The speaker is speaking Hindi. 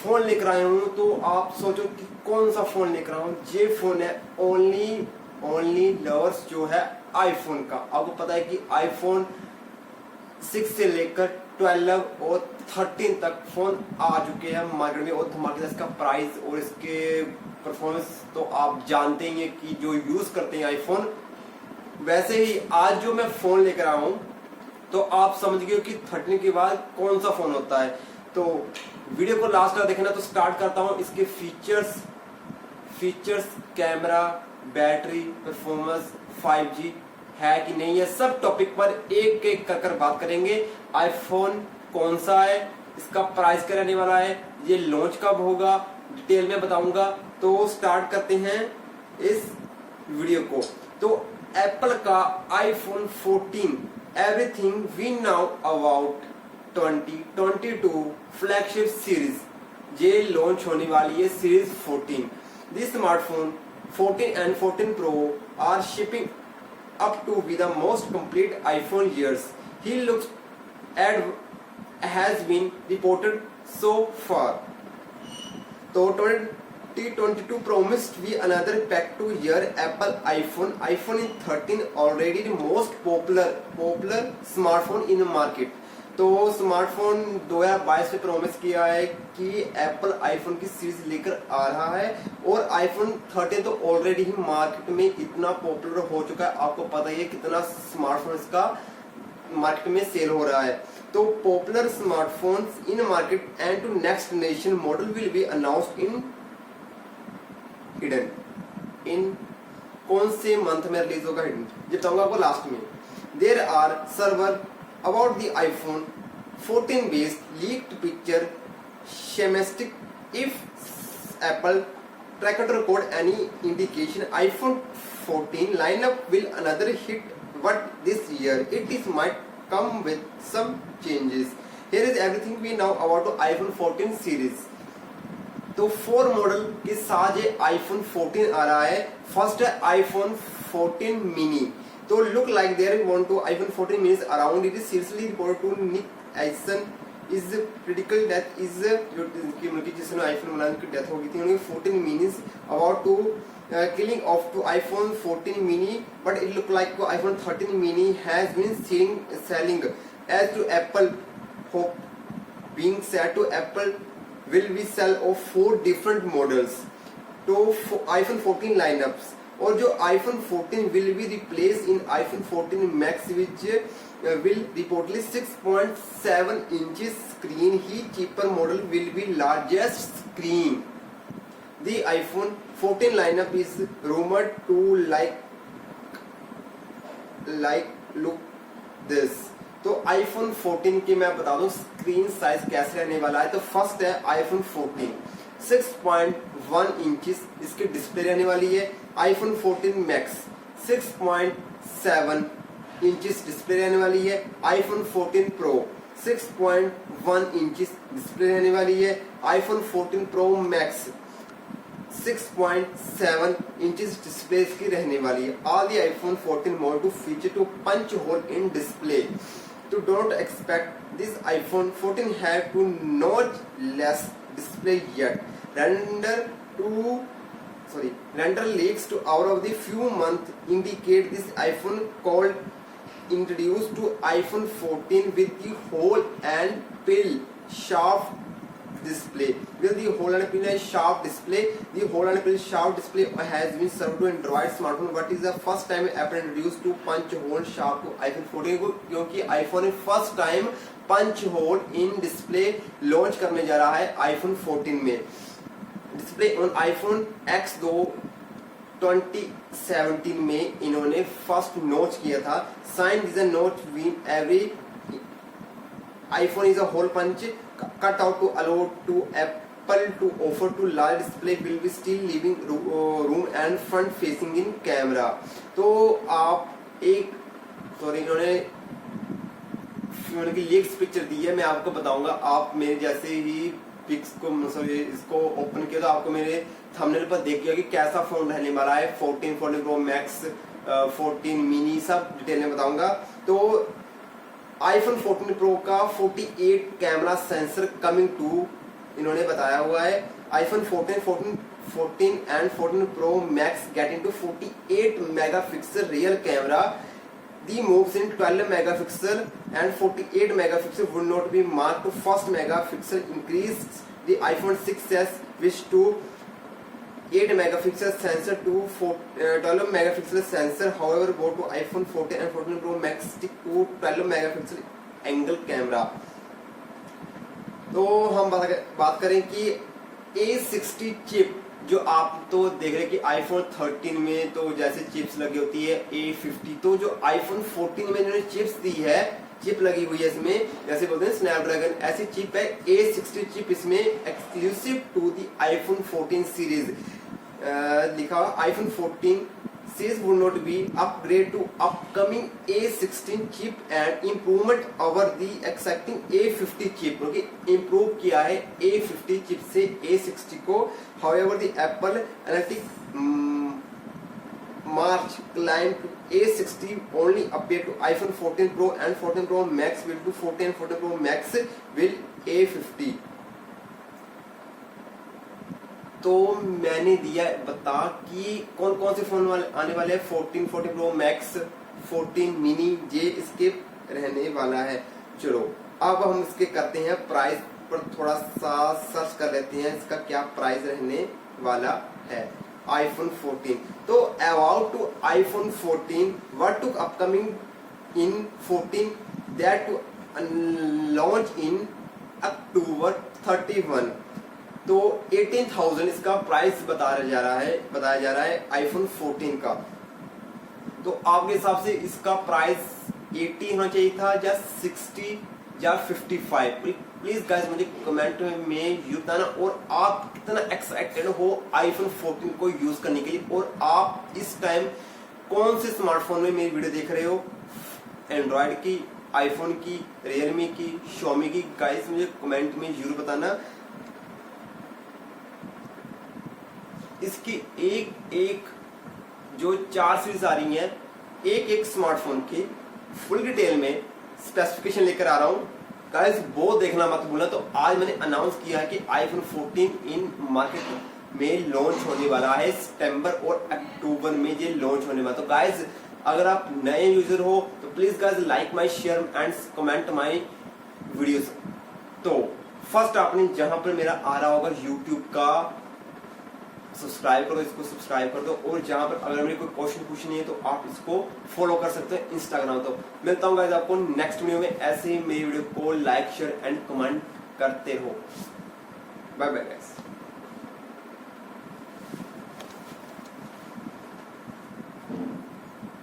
फ़ोन लेकर आया हूँ। तो आप सोचो कि कौन सा फ़ोन लेकर आया हूँ। ये फ़ोन है ओनली लवर्स जो है आईफोन का। आपको पता है कि आईफोन 6 से लेकर 12 और 13 तक फ़ोन आ चुके हैं मार्केट में, और धमाकेदार इसका प्राइस और इसके परफॉर्मेंस तो आप जानते ही हैं कि जो यूज़ करते हैं आईफोन। वैसे ही आज जो मैं फ़ोन लेकर आया हूँ तो आप समझ गए कि 13 के बाद कौन सा फ़ोन होता है। तो वीडियो को लास्ट तक देखना। तो स्टार्ट करता हूँ। इसके features, camera, battery, performance, 5G है कि नहीं है, सब टॉपिक पर एक एक कर बात करेंगे। आईफोन कौन सा है, इसका प्राइस क्या रहने वाला है, ये लॉन्च कब होगा, डिटेल में बताऊंगा। तो स्टार्ट करते हैं इस वीडियो को। तो एप्पल का iPhone 14 everything we now about 2022 flagship series ये लॉन्च होने वाली है, series 14। This smartphone 14 and 14 Pro are shipping up to be the most complete iPhone years. He looks at has been reported so far. So 2022 promised be another back to year Apple iPhone in 13 already the most popular smartphone in the market. तो स्मार्टफोन 2022 में प्रॉमिस किया है कि एप्पल आईफोन की सीरीज लेकर आ रहा है, और आईफोन 13 तो ऑलरेडी ही मार्केट में इतना पॉपुलर हो चुका है। आपको पता ही है कितना स्मार्टफोन इसका मार्केट में सेल हो रहा है। तो popular smartphones in market and to next generation model will be announced in कौन से मंथ में रिलीज होगा हिडन, ये बताऊंगा आपको लास्ट में। There are server about the iPhone 14 based leaked picture schematic if Apple tracker record any indication iPhone 14 lineup will another hit but this year it is might come with some changes. Here is everything we know about the iPhone 14 series. तो 4 मॉडल के साथ ये iPhone 14 आ रहा है। फर्स्ट है iPhone 14 mini। तो look like there want to iPhone 14 minis around. It is seriously reported to Nick Eisen is critical death is जिसने iPhone बनाने की डेथ हो गई थी, उन्हें 14 minis about to killing off to iPhone 14 mini, but it look like iPhone 13 mini has been selling as to Apple hope being said to Apple will be sell of 4 different models to iPhone 14 lineups. और जो iPhone 14 will be replaced in iPhone 14 Max which will reportedly 6.7 inches screen. He cheaper model will be largest screen. The iPhone 14 lineup is rumored to look this. तो iPhone 14 की मैं बता दूं स्क्रीन साइज कैसे रहने वाला है। तो फर्स्ट है iPhone 14 6.1 इंचेस इसकी डिस्प्ले रहने वाली है। iPhone 14 Max 6.7 इंचेस डिस्प्ले रहने वाली है। iPhone 14 Pro 6.1 इंचेस डिस्प्ले रहने वाली है। iPhone 14 Pro Max 6.7 inches display इसकी रहने वाली है। All the iPhone 14 model to feature to punch hole in display. To don't expect this iPhone 14 have to notch less display yet. Render leaks to out of the few months indicate this iPhone called introduced to iPhone 14 with the hole and pill sharp display. With the hole and pill sharp display, the hole and pill sharp display has been served to Android smartphone. But is the first time Apple introduced to punch hole sharp to iPhone 14 को, क्योंकि iPhone first time punch hole in display launch करने जा रहा है iPhone 14 में। डिस्प्ले ऑन iPhone X2 2017 में इन्होंने फर्स्ट नोच किया था। साइन इज अ नोच win every iPhone is a hole punch cut out to allow to Apple to offer to large display will be still leaving room and front facing in camera. तो आप एक इन्होंने लीक्स पिक्चर दी है, मैं आपको बताऊंगा। आप मेरे जैसे ही पिक्स को इसको ओपन किया तो आपको मेरे थंबनेल पर देख गया कि कैसा फोन रहने वाला है। 14 Pro Max 14 मिनी सब डिटेल में बताऊंगा। तो iPhone 14 Pro का 48 कैमरा सेंसर कमिंग टू इन्होंने बताया हुआ है iPhone 14 and 14 Pro Max get into 48 megapixel real camera. The moves in 12 megapixel and 48 megapixel would not be marked to first megapixel increase the iPhone 6s which to 8 megapixel sensor to 12 megapixel sensor. However, go to iPhone 14 and 14 Pro Max stick to 12 megapixel angle camera. तो हम बात करें कि A60 चिप जो आप तो देख रहे हैं कि आईफोन 13 में तो जैसे चिप्स लगी होती है A50, तो जो आईफोन 14 में इन्होंने चिप्स दी है, चिप लगी हुई है इसमें, जैसे बोलते हैं स्नैपड्रैगन, ऐसी चिप है A60 चिप इसमें exclusive to the iPhone 14 series. लिखा हुआ iPhone 14 series would not be upgrade to upcoming A16 chip and improvement over the existing A50 chip, क्योंकि improve किया है A50 चिप से A60 को। However, the Apple Analytics March climb to A60 only update to iPhone 14 Pro and 14 Pro Max will to 14 and 14 Pro Max will A50। तो मैंने दिया बता कि कौन कौन से फोन आने वाले हैं। 14 Pro Max, 14 मिनी, ये इसके रहने वाला है। चलो अब हम इसके करते हैं प्राइस पर थोड़ा सा सर्च कर लेते हैं, इसका क्या प्राइस रहने वाला है। आईफोन 14, तो about to iPhone 14 what to upcoming in 14 that to launch in October 31, तो 18,000 इसका प्राइस बताया जा रहा है आईफोन 14 का। तो आपके हिसाब से इसका प्राइस 80 होना चाहिए था या 60 या 55? प्लीज गाइस मुझे कमेंट में ये बताना, और आप कितना एक्साइटेड हो आईफोन 14 को यूज करने के लिए, और आप इस टाइम कौन से स्मार्टफोन में मेरी वीडियो देख रहे हो, एंड्रॉयड की, आईफोन की, रियलमी की, शॉमी की। गाइस मुझे कमेंट में जरूर बताना। इसकी एक जो 4 सीरीज आ रही हैं, एक स्मार्टफोन की फुल डिटेल में स्पेसिफिकेशन लेकर आ रहा हूं गाइस, वो देखना मत भूलना। तो आज मैंने अनाउंस किया है कि आईफोन 14 इन मार्केट में लॉन्च होने वाला है, सितंबर और अक्टूबर में ये लॉन्च होने वाला। तो गाइस अगर आप नए यूजर हो तो please guys like my share and comment my videos. तो फर्स्ट आपने जहां पर मेरा आ रहा होगा यूट्यूब का, सब्सक्राइब करो, इसको सब्सक्राइब कर दो, और जहां पर अगर मेरे कोई क्वेश्चन पूछनी है तो आप इसको फॉलो कर सकते हैं इंस्टाग्राम। तो मिलता हूँ गाइस आपको नेक्स्ट वीडियो में, ऐसे ही मेरी वीडियो को लाइक शेयर एंड कमेंट करते रहो। Bye bye guys.